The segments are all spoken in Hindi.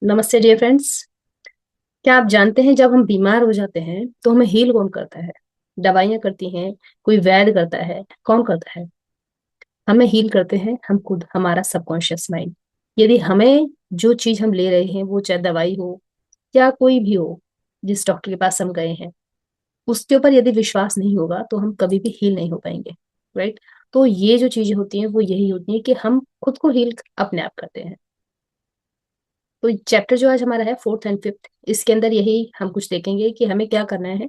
नमस्ते डियर फ्रेंड्स। क्या आप जानते हैं जब हम बीमार हो जाते हैं तो हमें हील कौन करता है? दवाइयां करती हैं, कोई वैद्य करता है, कौन करता है? हमें हील करते हैं हम खुद, हमारा सबकॉन्शियस माइंड। यदि हमें जो चीज हम ले रहे हैं वो चाहे दवाई हो या कोई भी हो, जिस डॉक्टर के पास हम गए हैं, उसके ऊपर यदि विश्वास नहीं होगा तो हम कभी भी हील नहीं हो पाएंगे। राइट? तो ये जो चीजें होती हैं वो यही होती हैं कि हम खुद को हील अपने आप करते हैं। तो चैप्टर जो आज हमारा है फोर्थ एंड फिफ्थ, इसके अंदर यही हम कुछ देखेंगे कि हमें क्या करना है।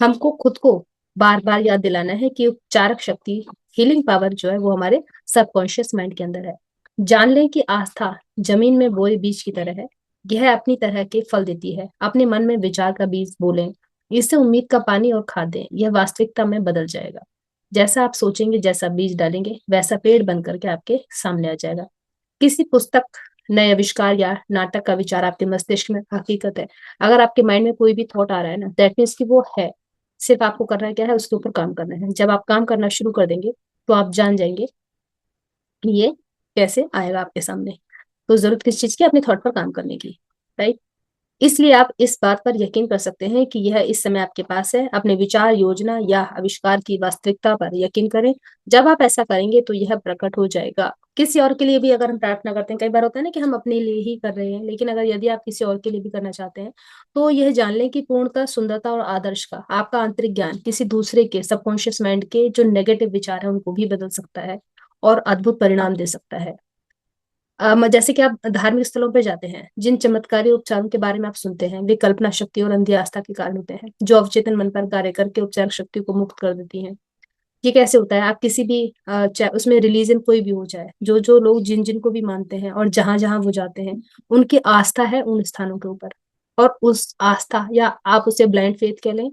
हमको खुद को बार बार याद दिलाना है कि उपचारक शक्ति, हीलिंग पावर जो है वो हमारे सबकॉन्शियस माइंड के अंदर है। जान लें कि आस्था जमीन में बोए बीज की तरह है। यह अपनी तरह के फल देती है। अपने मन में विचार का बीज बोलें, इससे उम्मीद का पानी और खाद दें, यह वास्तविकता में बदल जाएगा। जैसा आप सोचेंगे, जैसा बीज डालेंगे, वैसा पेड़ बन करके आपके सामने आ जाएगा। किसी पुस्तक, नए आविष्कार या नाटक का विचार आपके मस्तिष्क में हकीकत है। अगर आपके माइंड में कोई भी थॉट आ रहा है ना, दैट मीन्स कि वो है। सिर्फ आपको करना क्या है, उसके ऊपर काम करना है। जब आप काम करना शुरू कर देंगे तो आप जान जाएंगे कि ये कैसे आएगा आपके सामने। तो जरूरत किस चीज की? अपने थॉट पर काम करने की। राइट? इसलिए आप इस बात पर यकीन कर सकते हैं कि यह इस समय आपके पास है। अपने विचार, योजना या आविष्कार की वास्तविकता पर यकीन करें। जब आप ऐसा करेंगे तो यह प्रकट हो जाएगा। किसी और के लिए भी अगर हम प्रार्थना करते हैं, कई बार होता है ना कि हम अपने लिए ही कर रहे हैं, लेकिन अगर यदि आप किसी और के लिए भी करना चाहते हैं तो यह जान लें कि पूर्णता, सुंदरता और आदर्श का आपका आंतरिक ज्ञान किसी दूसरे के सबकॉन्शियस माइंड के जो नेगेटिव विचार है उनको भी बदल सकता है और अद्भुत परिणाम दे सकता है। जैसे कि आप धार्मिक स्थलों पर जाते हैं, जिन चमत्कारी उपचारों के बारे में आप सुनते हैं वे कल्पना शक्ति और अंधी आस्था के कारण होते हैं, जो अवचेतन मन पर कार्य करके उपचार शक्ति को मुक्त कर देती हैं। ये कैसे होता है? आप किसी भी चाहे उसमें रिलीजन कोई भी हो जाए, जो जो लोग जिन जिन को भी मानते हैं और जहां जहां वो जाते हैं, उनकी आस्था है उन स्थानों के ऊपर। और उस आस्था, या आप उसे ब्लाइंड फेथ कह लें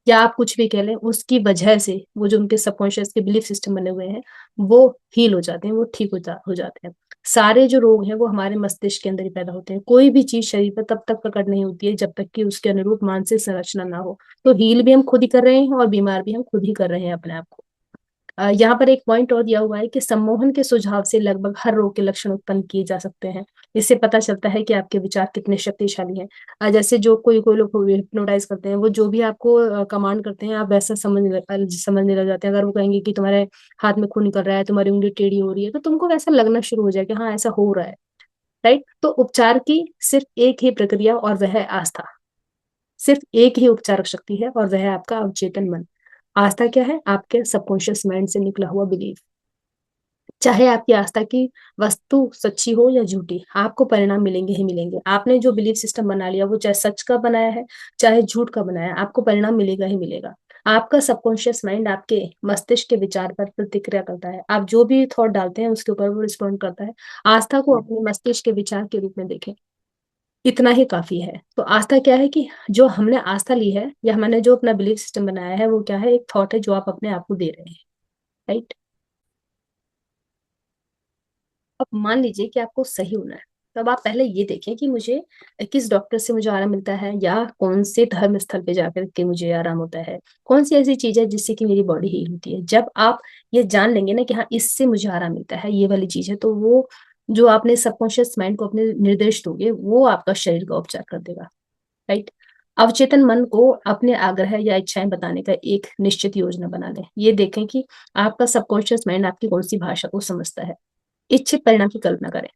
या आप कुछ भी कह लें, उसकी वजह से वो जो उनके सबकॉन्शियस के बिलीफ सिस्टम बने हुए हैं वो हील हो जाते हैं, वो ठीक हो जाते हैं। सारे जो रोग हैं वो हमारे मस्तिष्क के अंदर ही पैदा होते हैं। कोई भी चीज शरीर पर तब तक प्रकट नहीं होती है जब तक कि उसके अनुरूप मानसिक संरचना ना हो। तो हील भी हम खुद ही कर रहे हैं और बीमार भी हम खुद ही कर रहे हैं अपने आप को। यहाँ पर एक पॉइंट और दिया हुआ है कि सम्मोहन के सुझाव से लगभग हर रोग के लक्षण उत्पन्न किए जा सकते हैं। इससे पता चलता है कि आपके विचार कितने शक्तिशाली हैं। जैसे जो कोई कोई लोग हिप्नोटाइज करते हैं, वो जो भी आपको कमांड करते हैं आप वैसा समझने लग जाते हैं। अगर वो कहेंगे कि तुम्हारे हाथ में खून निकल रहा है, तुम्हारी उंगली टेढ़ी हो रही है, तो तुमको वैसा लगना शुरू हो जाए कि हाँ ऐसा हो रहा है। राइट? तो उपचार की सिर्फ एक ही प्रक्रिया और वह है आस्था। सिर्फ एक ही उपचारक शक्ति है और वह है आपका अवचेतन मन। आस्था क्या है? आपके सबकॉन्शियस माइंड से निकला हुआ बिलीफ। चाहे आपकी आस्था की वस्तु सच्ची हो या झूठी, आपको परिणाम मिलेंगे ही मिलेंगे। आपने जो बिलीफ सिस्टम बना लिया वो चाहे सच का बनाया है चाहे झूठ का बनाया है, आपको परिणाम मिलेगा ही मिलेगा। आपका सबकॉन्शियस माइंड आपके मस्तिष्क के विचार पर प्रतिक्रिया करता है। आप जो भी थॉट डालते हैं उसके ऊपर वो रिस्पॉन्ड करता है। आस्था को अपने मस्तिष्क के विचार के रूप में देखें, इतना ही काफी है। तो आस्था क्या है कि जो हमने आस्था ली है या हमने जो अपना बिलीफ सिस्टम बनाया है वो क्या है? एक थॉट है जो आप अपने आप को दे रहे हैं। राइट? अब मान लीजिए कि आपको सही होना है, तब आप पहले ये देखें कि मुझे किस डॉक्टर से मुझे आराम मिलता है, या कौन से धर्म स्थल पे जाकर के मुझे आराम होता है। कौन सी ऐसी चीज है जिससे कि मेरी बॉडी हील होती है। जब आप ये जान लेंगे ना कि हाँ इससे मुझे आराम मिलता है, ये वाली चीज है, तो वो जो आपने सबकॉन्शियस माइंड को अपने निर्देश दोगे वो आपका शरीर का उपचार कर देगा। राइट? अवचेतन मन को अपने आग्रह या इच्छाएं बताने का एक निश्चित योजना बना लें। ये देखें कि आपका सबकॉन्शियस माइंड आपकी कौन सी भाषा को समझता है। इच्छित परिणाम की कल्पना करें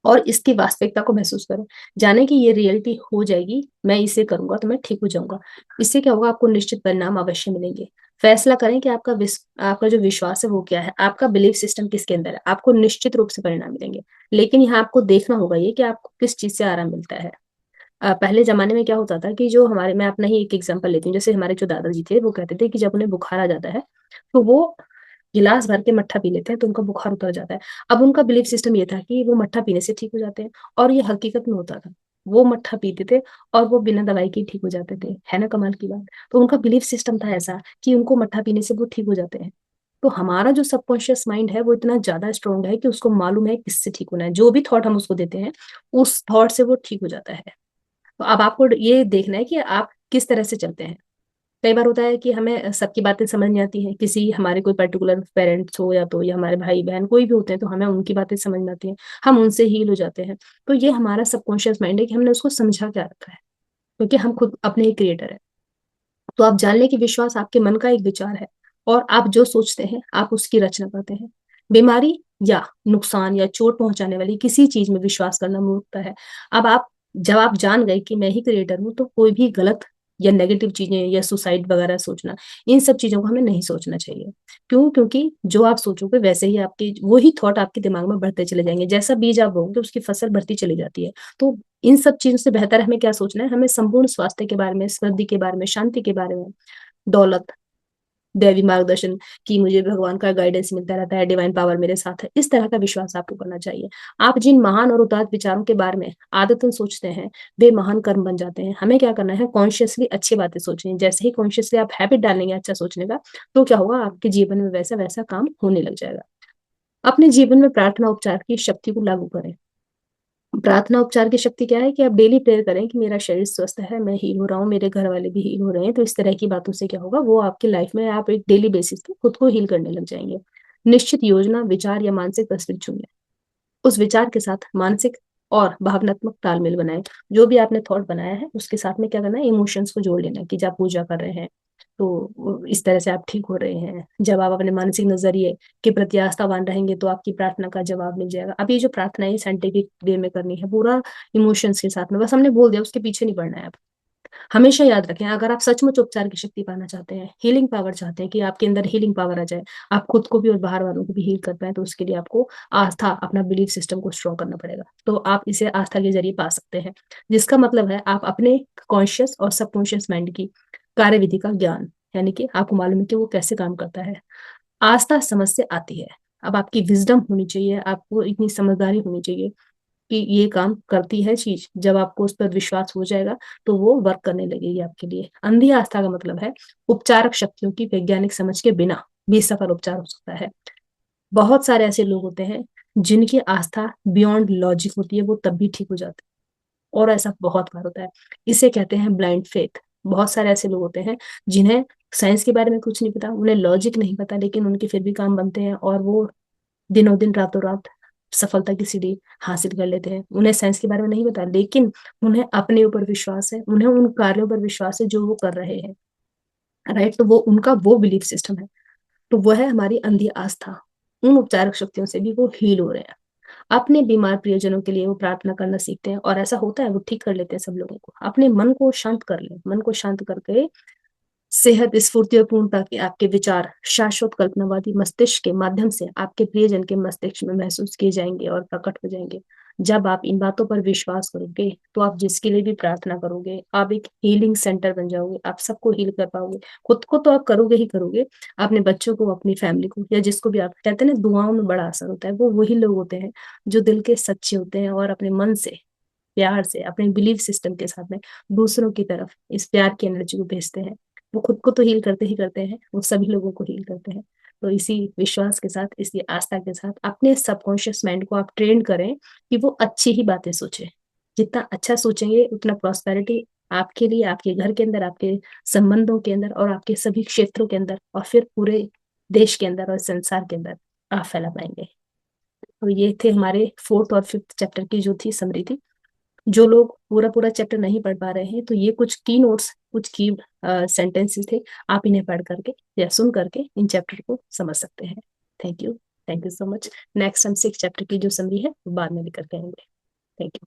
और इसकी वास्तविकता को महसूस करें। जाने कि ये रियलिटी हो जाएगी, मैं इसे करूंगा तो मैं ठीक हो जाऊंगा। इससे क्या होगा? आपको निश्चित परिणाम अवश्य मिलेंगे। फैसला करें कि आपका जो विश्वास है वो क्या है, आपका बिलीफ सिस्टम किसके अंदर है। आपको निश्चित रूप से परिणाम मिलेंगे। लेकिन यहाँ आपको देखना होगा ये कि आपको किस चीज से आराम मिलता है। पहले जमाने में क्या होता था कि जो हमारे, मैं अपना ही एक एग्जांपल लेती हूँ, जैसे हमारे जो दादाजी थे वो कहते थे कि जब उन्हें बुखार आ जाता है तो वो गिलास भर के मट्ठा पी लेते हैं तो उनका बुखार उतर जाता है। अब उनका बिलीफ सिस्टम ये था कि वो मट्ठा पीने से ठीक हो जाते हैं, और ये हकीकत में होता था। वो मट्ठा पीते थे और वो बिना दवाई के ठीक हो जाते थे। है ना कमाल की बात? तो उनका बिलीफ सिस्टम था ऐसा कि उनको मट्ठा पीने से वो ठीक हो जाते हैं। तो हमारा जो सबकॉन्शियस माइंड है वो इतना ज्यादा स्ट्रोंग है कि उसको मालूम है किससे ठीक होना है। जो भी थॉट हम उसको देते हैं उस थॉट से वो ठीक हो जाता है। तो अब आपको ये देखना है कि आप किस तरह से चलते हैं। कई बार होता है कि हमें सबकी बातें समझ नहीं आती हैं, किसी हमारे कोई पर्टिकुलर पेरेंट्स हो या तो या हमारे भाई बहन कोई भी होते हैं तो हमें उनकी बातें समझ में आती हैं, हम उनसे हील हो जाते हैं। तो ये हमारा सबकॉन्शियस माइंड है कि हमने उसको समझा क्या रखा है, क्योंकि हम खुद अपने ही क्रिएटर है। तो आप जान लें कि विश्वास आपके मन का एक विचार है, और आप जो सोचते हैं आप उसकी रचना करते हैं। बीमारी या नुकसान या चोट पहुंचाने वाली किसी चीज में विश्वास करना मूर्खता है। अब आप जब आप जान गए कि मैं ही क्रिएटर हूं, तो कोई भी गलत या नेगेटिव चीजें या सुसाइड वगैरह सोचना, इन सब चीजों को हमें नहीं सोचना चाहिए। क्यों? क्योंकि जो आप सोचोगे वैसे ही आपकी वही थॉट आपके दिमाग में बढ़ते चले जाएंगे, जैसा बीज आप बोओगे उसकी फसल बढ़ती चली जाती है। तो इन सब चीजों से बेहतर हमें क्या सोचना है? हमें संपूर्ण स्वास्थ्य के बारे में, समृद्धि के बारे में, शांति के बारे में, दौलत, दैवी मार्गदर्शन की मुझे भगवान का गाइडेंस मिलता रहता है, डिवाइन पावर मेरे साथ है, इस तरह का विश्वास आपको करना चाहिए। आप जिन महान और उदात्त विचारों के बारे में आदतन सोचते हैं वे महान कर्म बन जाते हैं। हमें क्या करना है? कॉन्शियसली अच्छी बातें सोचनी है। जैसे ही कॉन्शियसली आप हैबिट डालेंगे अच्छा सोचने का, तो क्या होगा? आपके जीवन में वैसा वैसा काम होने लग जाएगा। अपने जीवन में प्रार्थना उपचार की शक्ति को लागू करें। प्रार्थना उपचार की शक्ति क्या है? कि आप डेली प्रेयर करें कि मेरा शरीर स्वस्थ है, मैं हील हो रहा हूँ, मेरे घर वाले भी हील हो रहे हैं। तो इस तरह की बातों से क्या होगा? वो आपकी लाइफ में आप एक डेली बेसिस पे खुद को हील करने लग जाएंगे। निश्चित योजना, विचार या मानसिक तस्वीर चुनिए। उस विचार के साथ मानसिक और भावनात्मक तालमेल बनाएं। जो भी आपने थॉट बनाया है उसके साथ में क्या करना है? इमोशंस को जोड़ लेना है कि जब आप पूजा कर रहे हैं तो इस तरह से आप ठीक हो रहे हैं। जब आप अपने मानसिक नजरिए के प्रति आस्थावान रहेंगे तो आपकी प्रार्थना का जवाब मिल जाएगा। अब ये जो प्रार्थना है साइंटिफिक वे में करनी है, पूरा इमोशंस के साथ में, बस हमने बोल दिया, उसके पीछे नहीं पड़ना है। आप हमेशा याद रखें, अगर आप सचमुच उपचार की शक्ति पाना चाहते हैं, हीलिंग पावर चाहते हैं कि आपके अंदर हीलिंग पावर आ जाए, आप खुद को भी और बाहर वालों को भी हील कर पाए, तो उसके लिए आपको आस्था, अपना बिलीफ सिस्टम को स्ट्रॉन्ग करना पड़ेगा। तो आप इसे आस्था के जरिए पा सकते हैं, जिसका मतलब है आप अपने कॉन्शियस और सबकॉन्शियस माइंड की कार्यविधि का ज्ञान, यानी कि आपको मालूम है कि वो कैसे काम करता है। आस्था समझ से आती है। अब आपकी विजडम होनी चाहिए, आपको इतनी समझदारी होनी चाहिए कि ये काम करती है चीज। जब आपको उस पर विश्वास हो जाएगा तो वो वर्क करने लगेगी आपके लिए। अंधी आस्था का मतलब है उपचारक शक्तियों की वैज्ञानिक समझ के बिना भी सफल उपचार हो सकता है। बहुत सारे ऐसे लोग होते हैं जिनकी आस्था बियॉन्ड लॉजिक होती है, वो तब भी ठीक हो जाते हैं, और ऐसा बहुत बार होता है। इसे कहते हैं ब्लाइंड फेथ। बहुत सारे ऐसे लोग होते हैं जिन्हें साइंस के बारे में कुछ नहीं पता, उन्हें लॉजिक नहीं पता, लेकिन उनके फिर भी काम बनते हैं, और वो दिनों दिन रातों रात सफलता की सीढ़ी हासिल कर लेते हैं। उन्हें साइंस के बारे में नहीं पता, लेकिन उन्हें अपने ऊपर विश्वास है, उन्हें उन कार्यों पर विश्वास है जो वो कर रहे हैं। राइट? तो वो उनका वो बिलीफ सिस्टम है। तो वो है हमारी अंधी आस्था। उन उपचारक शक्तियों से भी वो हील हो रहे हैं। अपने बीमार प्रियजनों के लिए वो प्रार्थना करना सीखते हैं, और ऐसा होता है वो ठीक कर लेते हैं सब लोगों को। अपने मन को शांत कर ले, मन को शांत करके सेहत, स्फूर्ति और पूर्णता के आपके विचार शाश्वत कल्पनावादी मस्तिष्क के माध्यम से आपके प्रियजन के मस्तिष्क में महसूस किए जाएंगे और प्रकट हो जाएंगे। जब आप इन बातों पर विश्वास करोगे तो आप जिसके लिए भी प्रार्थना करोगे, आप एक हीलिंग सेंटर बन जाओगे, आप सबको हील कर पाओगे। खुद को तो आप करोगे ही करोगे, अपने बच्चों को, अपनी फैमिली को, या जिसको भी। आप कहते हैं ना, दुआओं में बड़ा असर होता है। वो वही लोग होते हैं जो दिल के सच्चे होते हैं और अपने मन से, प्यार से, अपने बिलीफ सिस्टम के साथ में दूसरों की तरफ इस प्यार की एनर्जी को भेजते हैं। वो खुद को तो हील करते ही करते हैं, वो सभी लोगों को हील करते हैं। तो इसी विश्वास के साथ, इसी आस्था के साथ अपने सबकॉन्शियस माइंड को आप ट्रेन करें कि वो अच्छी ही बातें सोचे। जितना अच्छा सोचेंगे उतना प्रॉस्पेरिटी आपके लिए, आपके घर के अंदर, आपके संबंधों के अंदर, और आपके सभी क्षेत्रों के अंदर, और फिर पूरे देश के अंदर और संसार के अंदर आप फैला पाएंगे। तो ये थे हमारे फोर्थ और फिफ्थ चैप्टर की जो थी समरी थी। जो लोग पूरा पूरा चैप्टर नहीं पढ़ पा रहे हैं, तो ये कुछ की नोट्स, कुछ की सेंटेंसेस थे, आप इन्हें पढ़ करके या सुन करके इन चैप्टर को समझ सकते हैं। Thank you. Thank you so much. Next हम सिक्स चैप्टर की जो समरी है वो बाद में लेकर के आएंगे। Thank you.